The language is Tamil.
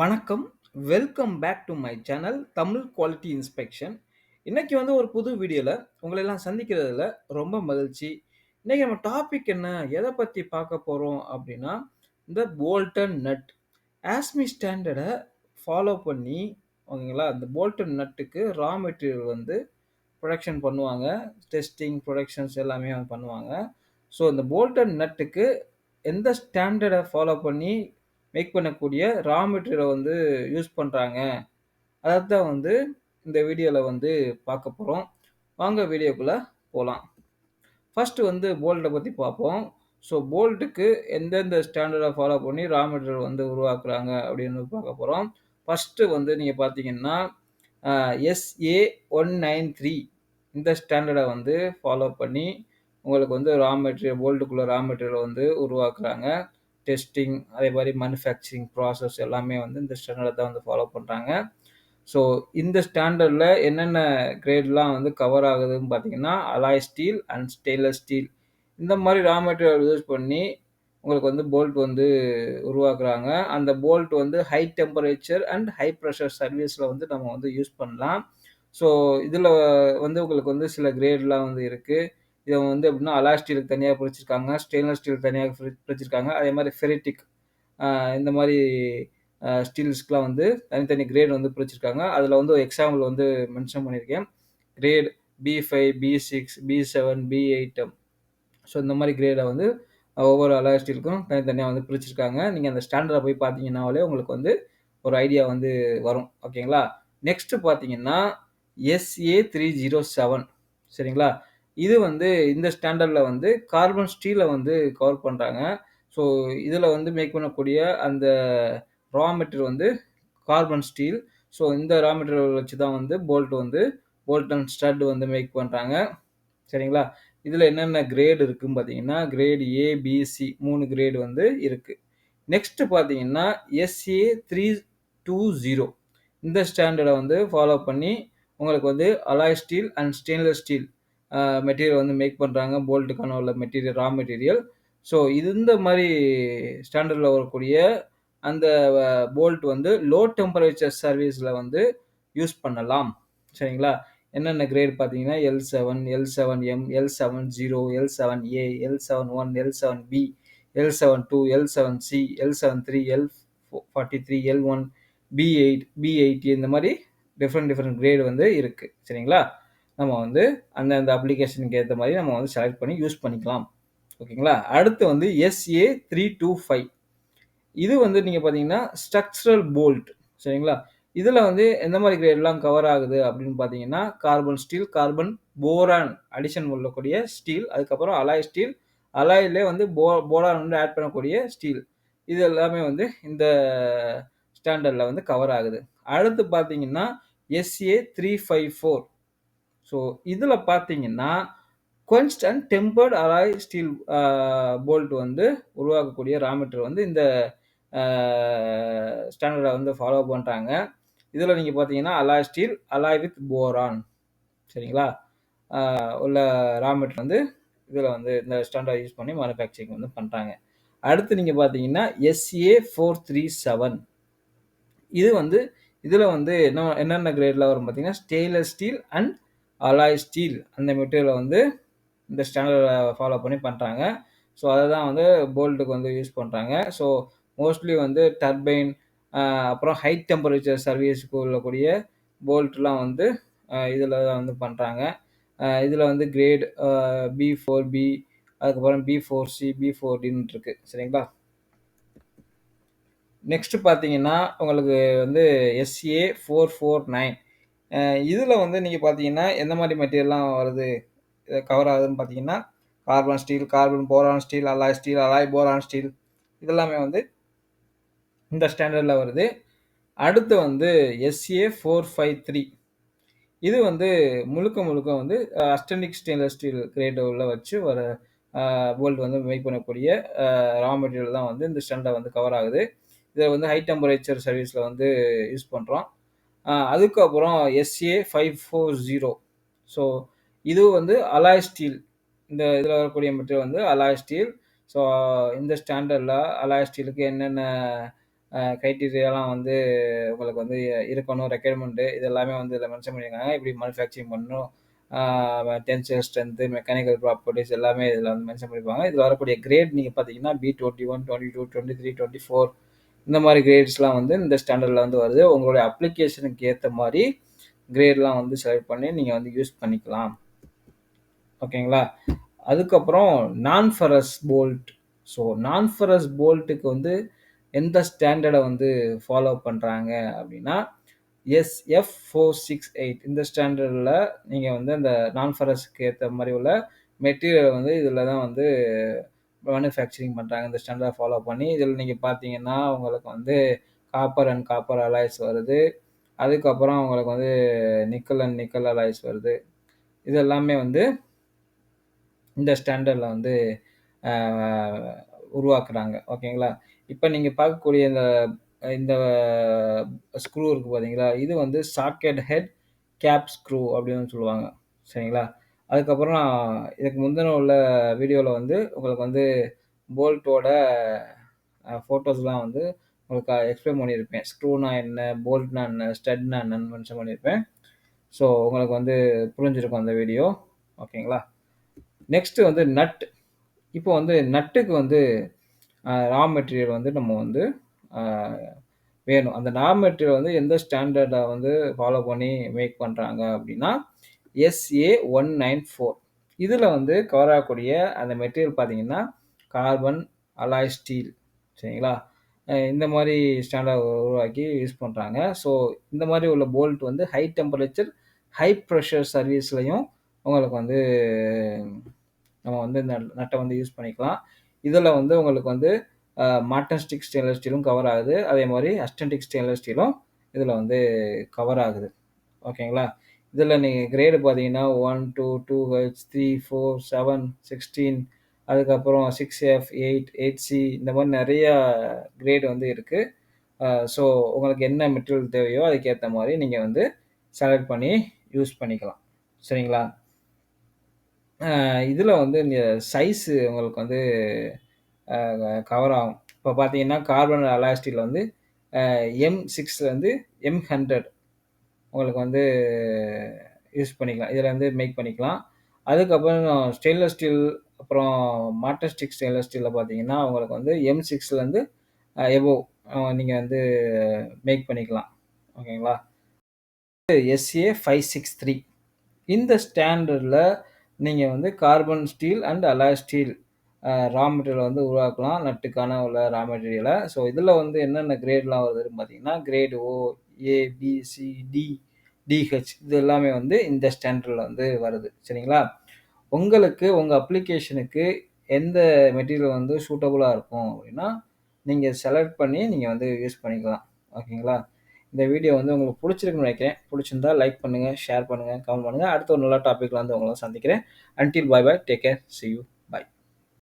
வணக்கம். Welcome back to my channel Tamil quality inspection. இன்னைக்கு வந்து ஒரு புது வீடியோல உங்கள எல்லாம் சந்திக்கிறதுல ரொம்ப மகிழ்ச்சி. இன்னைக்கு நம்ம டாபிக் என்ன? எத பத்தி பார்க்க போறோம் அப்படின்னா, இந்த போல்டன் நட். ஆஸ்மி ஸ்டாண்டர்ட ஃபாலோ பண்ணி ஓகேங்களா, அந்த போல்டன் நட்டுக்கு ரா மெட்டீரியல் வந்து புரொடக்ஷன் பண்ணுவாங்க. டெஸ்டிங், புரொடக்ஷன்ஸ் எல்லாமே வந்து பண்ணுவாங்க. ஸோ இந்த போல்டன் நட்டுக்கு எந்த ஸ்டாண்டர்ட ஃபாலோ பண்ணி மேக் பண்ணக்கூடிய ரா மெட்டீரியல வந்து யூஸ் பண்றாங்க. அதத்தான் வந்து இந்த வீடியோல வந்து பார்க்க போறோம். வாங்க வீடியோக்குள்ள போலாம். ஃபர்ஸ்ட் வந்து போல்ட்ட பத்தி பார்ப்போம். ஸோ போல்ட்டுக்கு எந்தெந்த ஸ்டாண்டர்ட ஃபாலோ பண்ணி ரா மெட்டீரியல் வந்து உருவாக்குறாங்க அப்படின்னு பார்க்க போறோம். ஃபர்ஸ்ட் வந்து நீங்க பார்த்தீங்கன்னா, SA193 இந்த ஸ்டாண்டர்ட வந்து ஃபாலோ பண்ணி உங்களுக்கு வந்து ரா மெட்டீரியல் போல்ட்டுக்குள்ள ரா மெட்டீரியல் வந்து உருவாக்குறாங்க. டெஸ்டிங் அதே மாரி மேனுஃபேக்சரிங் ப்ராசஸ் எல்லாமே வந்து இந்த ஸ்டாண்டர்ட தான் வந்து ஃபாலோ பண்றாங்க. ஸோ இந்த ஸ்டாண்டர்ட்ல என்னென்ன கிரேட்லாம் வந்து கவர் ஆகுதுன்னு பார்த்தீங்கன்னா, alloy steel and stainless steel. இந்த மாரி ரா மெட்டீரியல் யூஸ் பண்ணி உங்களுக்கு வந்து போல்ட் வந்து உருவாக்குறாங்க. அந்த போல்ட் வந்து high temperature and high pressure சர்வீஸ்ல வந்து நம்ம வந்து யூஸ் பண்ணலாம். ஸோ இதுல வந்து உங்களுக்கு வந்து சில கிரேட்லாம் வந்து இருக்கு. இத வந்து எப்படின்னா, அலாய் ஸ்டீலுக்கு தனியா பிரிச்சிருக்காங்க. ஸ்டெயின்லெஸ் ஸ்டீல் தனியா பிரிச்சிருக்காங்க. அதே மாரி ஃபெரிட்டிக் இந்த மாரி ஸ்டீல்ஸ்க்குலாம் வந்து தனித்தனி கிரேட் வந்து பிரிச்சிருக்காங்க. அதுல வந்து ஒரு எக்ஸாம்பிள் வந்து மென்ஷன் பண்ணியிருக்கேன். Great B5, B6, B7, B8 so இந்த மாரி கிரேட வந்து ஒவ்வொரு அலாய் ஸ்டீலுக்கும் தனித்தனியா வந்து பிரிச்சிருக்காங்க. நீங்க அந்த ஸ்டாண்டர்ட போய் பார்த்தீங்கன்னாலே உங்களுக்கு வந்து ஒரு ஐடியா வந்து வரும். ஓகேங்களா? நெக்ஸ்ட் பார்த்தீங்கன்னா, SA307 சரிங்களா? இது வந்து இந்த ஸ்டாண்டர்ட்ல வந்து கார்பன் ஸ்டீல வந்து கவர் பண்றாங்க. ஸோ இதுல வந்து மேக் பண்ணக்கூடிய அந்த ரா மெட்டீரியல் வந்து கார்பன் ஸ்டீல். ஸோ இந்த ரா மெட்டீரியல் வச்சு தான் வந்து போல்ட் அண்ட் ஸ்டட் வந்து மேக் பண்றாங்க. சரிங்களா? இதுல என்னென்ன கிரேட் இருக்குன்னு பார்த்தீங்கன்னா, grade A, B, C 3 grade வந்து இருக்கு. நெக்ஸ்ட் பார்த்தீங்கன்னா, SA320 இந்த ஸ்டாண்டர்ட வந்து ஃபாலோ பண்ணி உங்களுக்கு வந்து alloy steel and stainless steel material வந்து மேக் பண்றாங்க. போல்ட்டுக்கான உள்ள மெட்டீரியல் ரா மெட்டீரியல். ஸோ இந்த மாரி ஸ்டாண்டர்ட்ல வரக்கூடிய அந்த போல்ட் வந்து லோ டெம்பரேச்சர் சர்வீஸ்ல வந்து யூஸ் பண்ணலாம். சரிங்களா? என்னென்ன கிரேட் பார்த்தீங்கன்னா, L7, L7M, L70, L7A, L71, L7B, L72, L7C, L73, L43, L1, B8, B80 இந்த மாரி டிஃபரெண்ட் கிரேட் வந்து இருக்கு. சரிங்களா? நம்ம வந்து அந்தந்த அப்ளிகேஷனுக்கு ஏத்த மாரி நம்ம வந்து செலக்ட் பண்ணி யூஸ் பண்ணிக்கலாம். ஓகேங்களா? அடுத்து வந்து SA325 இது வந்து நீங்க பார்த்தீங்கன்னா, ஸ்ட்ரக்சரல் போல்ட் சரிங்களா? இதுல வந்து எந்த மாரி கிரேட்லாம் கவர் ஆகுது அப்படின்னு பார்த்தீங்கன்னா, carbon steel, carbon boron addition உள்ளக்கூடிய ஸ்டீல், அதுக்கப்புறம் அலாய் ஸ்டீல், அலாய்லயே வந்து போரான் வந்து ஆட் பண்ணக்கூடிய ஸ்டீல். இது எல்லாமே வந்து இந்த ஸ்டாண்டர்ட்ல வந்து கவர் ஆகுது. அடுத்து பார்த்தீங்கன்னா, SA354 ஸோ இதுல பார்த்தீங்கன்னா, quenched and tempered alloy steel bolt வந்து உருவாக்கக்கூடிய ரா மெட்டீரியல் வந்து இந்த அ ஸ்டாண்டர்ட வந்து ஃபாலோ பண்றாங்க. இதுல நீங்க பார்த்தீங்கன்னா, alloy steel, alloy with boron சரிங்களா? உள்ள ரா மெட்டீரியல் வந்து இதுல வந்து இந்த ஸ்டாண்டர்ட யூஸ் பண்ணி மேனுஃபேக்சரிங் வந்து பண்றாங்க. அடுத்து நீங்க பார்த்தீங்கன்னா, SA437 இது வந்து இதுல வந்து என்னென்ன கிரேட்ல வரும் பார்த்தீங்கன்னா, stainless steel and alloy steel அந்த மெட்டீரியல வந்து இந்த ஸ்டாண்டர்ட ஃபாலோ பண்ணி பண்றாங்க. ஸோ அத தான் வந்து போல்ட்டுக்கு வந்து யூஸ் பண்றாங்க. ஸோ மோஸ்ட்லி வந்து டர்பைன் அப்புறம் ஹை டெம்பரேச்சர் சர்வீஸ்க்கு உள்ளக்கூடிய போல்ட்லாம் வந்து இதுல தான் வந்து பண்றாங்க. இதுல வந்து கிரேட் B4B அதுக்கப்புறம் B4C, B4Dன்னு இருக்கு. சரிங்களா? நெக்ஸ்ட் பார்த்தீங்கன்னா, உங்களுக்கு வந்து SA449 இதுல வந்து நீங்க பார்த்தீங்கன்னா, எந்த மாரி மெட்டீரியல்லாம் வருது, கவர் ஆகுதுன்னு பார்த்தீங்கன்னா, carbon steel, carbon boron steel, alloy steel, alloy boron steel இதெல்லாமே வந்து இந்த ஸ்டாண்டர்ட்ல வருது. அடுத்து வந்து SA453 இது வந்து முழுக்க வந்து அஸ்டெனிக் ஸ்டெயின்லெஸ் ஸ்டீல் கிரேட் உள்ள வச்சு வர போல்ட் வந்து மேக் பண்ணக்கூடிய ரா மெட்டீரியல் தான் வந்து இந்த ஸ்டாண்டர்ட்ல வந்து கவர் ஆகுது. இத வந்து ஹை டெம்பரேச்சர் சர்வீஸ்ல வந்து யூஸ் பண்றோம். அதுக்கப்புறம் SA540 ஸோ இது வந்து அலாய் ஸ்டீல். இந்த இதுல வரக்கூடிய மெட்டீரியல் வந்து அலாய் ஸ்டீல். ஸோ இந்த ஸ்டாண்டர்ட்ல அலாய் ஸ்டீலுக்கு என்னென்ன கிரைட்டீரியாலாம் வந்து உங்களுக்கு வந்து இருக்கணும். ரெக்யர்மென்ட் இது எல்லாமே வந்து இதில மென்ஷன் பண்ணியிருக்காங்க. எப்படி மேனுஃபேக்சரிங் பண்ணணும், டென்சைல் ஸ்ட்ரென்த், மெக்கானிக்கல் ப்ராப்பர்ட்டீஸ் எல்லாமே இதில வந்து மென்ஷன் பண்ணியிருப்பாங்க. இதில வரக்கூடிய கிரேட் நீங்க பார்த்தீங்கன்னா, B21, 22, 23, 24 இந்த மாரி கிரேட்ஸ்லாம் வந்து இந்த ஸ்டாண்டர்ட்ல வந்து வருது. உங்களுடைய அப்ளிகேஷனுக்கு ஏத்த மாரி கிரேட்லாம் வந்து செலக்ட் பண்ணி நீங்க வந்து யூஸ் பண்ணிக்கலாம். ஓகேங்களா? அதுக்கப்புறம் நான் ஃபெரஸ் போல்ட். ஸோ நான் ஃபெரஸ் போல்ட்டுக்கு வந்து எந்த ஸ்டாண்டர்ட வந்து ஃபாலோ பண்றாங்க அப்படின்னா, SF468 இந்த ஸ்டாண்டர்ட்ல நீங்க வந்து அந்த நான் ஃபெரஸ்க்கு ஏத்த மாரி உள்ள மெட்டீரியல் வந்து இதில தான் வந்து மேனுஃபேக்சரிங் பண்றாங்க. இந்த ஸ்டாண்டர்ட ஃபாலோ பண்ணி. இதில நீங்க பார்த்தீங்கன்னா, உங்களுக்கு வந்து காப்பர் அண்ட் காப்பர் அலாய்ஸ் வருது. அதுக்கப்புறம் உங்களுக்கு வந்து நிக்கல் அண்ட் நிக்கல் அலாய்ஸ் வருது. இது எல்லாமே வந்து இந்த ஸ்டாண்டர்ட்ல வந்து அ உருவாக்குறாங்க. ஓகேங்களா? இப்ப நீங்க பார்க்கக்கூடிய இந்த இந்த ஸ்க்ரூ இருக்கு பார்த்தீங்களா? இது வந்து சாக்கெட் ஹெட் கேப் ஸ்க்ரூ அப்படின்னு சொல்லுவாங்க. சரிங்களா? அதுக்கப்புறம் நான் இதுக்கு முந்தின உள்ள வீடியோல வந்து உங்களுக்கு வந்து போல்ட்டோட ஃபோட்டோஸ்லாம் வந்து உங்களுக்கு எக்ஸ்பிளைன் பண்ணியிருப்பேன். ஸ்க்ரூனா என்ன? போல்ட்னா என்ன? ஸ்டட்னா என்னன்னு மென்ஷன் பண்ணியிருப்பேன். ஸோ உங்களுக்கு வந்து புரிஞ்சிருக்கும் அந்த வீடியோ. ஓகேங்களா? நெக்ஸ்ட் வந்து நட். இப்போ வந்து நட்டுக்கு வந்து ரா மெட்டீரியல் வந்து நம்ம வந்து அ வேணும். அந்த ரா மெட்டீரியல் வந்து எந்த ஸ்டாண்டர்ட வந்து ஃபாலோ பண்ணி மேக் பண்றாங்க அப்டின்னா, SA194 இதுல வந்து கவர் ஆகக்கூடிய அந்த மெட்டீரியல் பார்த்தீங்கன்னா, கார்பன் அலாய் ஸ்டீல் சரிங்களா? இந்த மாரி ஸ்டாண்டர்ட் உருவாக்கி யூஸ் பண்றாங்க. ஸோ இந்த மாரி உள்ள போல்ட் வந்து ஹை டெம்பரேச்சர், ஹை பிரஷர் சர்வீஸ்லயும் உங்களுக்கு வந்து நம்ம வந்து இந்த நட்ட வந்து யூஸ் பண்ணிக்கலாம். இதுல வந்து உங்களுக்கு வந்து மார்டன் ஸ்டிக் ஸ்டெயின்லெஸ் ஸ்டீலும் கவர் ஆகுது. அதே மாரி அஸ்டென்டிக் ஸ்டெயின்லெஸ் ஸ்டீலும் இதுல வந்து கவர் ஆகுது. ஓகேங்களா? இதுல நீங்க கிரேட் பார்த்தீங்கன்னா 1, 2, 2H, 3, 4, 7, 16 அதுக்கப்புறம் 6F, 8, 8C இந்த மாரி நெறைய கிரேட் வந்து இருக்கு. ஸோ உங்களுக்கு என்ன மெட்டீரியல் தேவையோ அதுக்கேத்த மாரி நீங்க வந்து செலக்ட் பண்ணி யூஸ் பண்ணிக்கலாம். சரிங்களா? இதுல வந்து இந்த சைஸ் உங்களுக்கு வந்து அ கவர் ஆகும். இப்ப பார்த்தீங்கன்னா, கார்பன் அலாய் ஸ்டீல் வந்து M6லேருந்து M100 உங்களுக்கு வந்து யூஸ் பண்ணிக்கலாம். இதுல வந்து மேக் பண்ணிக்கலாம். அதுக்கப்புறம் ஸ்டெயின்லெஸ் ஸ்டீல் அப்புறம் மார்டன் ஸ்டிக் ஸ்டெயின்லெஸ் ஸ்டீல்ல பார்த்தீங்கன்னா, உங்களுக்கு வந்து M6லேருந்து எபோவ் நீங்க வந்து மேக் பண்ணிக்கலாம். ஓகேங்களா? SA563 இந்த ஸ்டாண்டர்ட்ல நீங்க வந்து carbon steel and alloy steel raw material வந்து உருவாக்கலாம். நட்டுக்கான உள்ள ரா மெட்டீரியல. ஸோ இதுல வந்து என்னென்ன கிரேட்லாம் வருதுன்னு பார்த்தீங்கன்னா, great O, A, B, C, D, DH இது எல்லாமே வந்து இந்த ஸ்டாண்டர்ட்ல வந்து வருது. சரிங்களா? உங்களுக்கு உங்க அப்ளிகேஷனுக்கு எந்த மெட்டீரியல் வந்து சூட்டபுளா இருக்கும் அப்படின்னா, நீங்க செலக்ட் பண்ணி நீங்க வந்து யூஸ் பண்ணிக்கலாம். ஓகேங்களா? இந்த வீடியோ வந்து உங்களுக்கு புடிச்சிருக்குன்னு நெனைக்கிறேன். புடிச்சிருந்தா லைக் பண்ணுங்க, ஷேர் பண்ணுங்க, கமெண்ட் பண்ணுங்க. அடுத்த ஒரு நல்ல டாபிக்ல வந்து உங்கள சந்திக்கிறேன். Until bye bye. Take care. C you.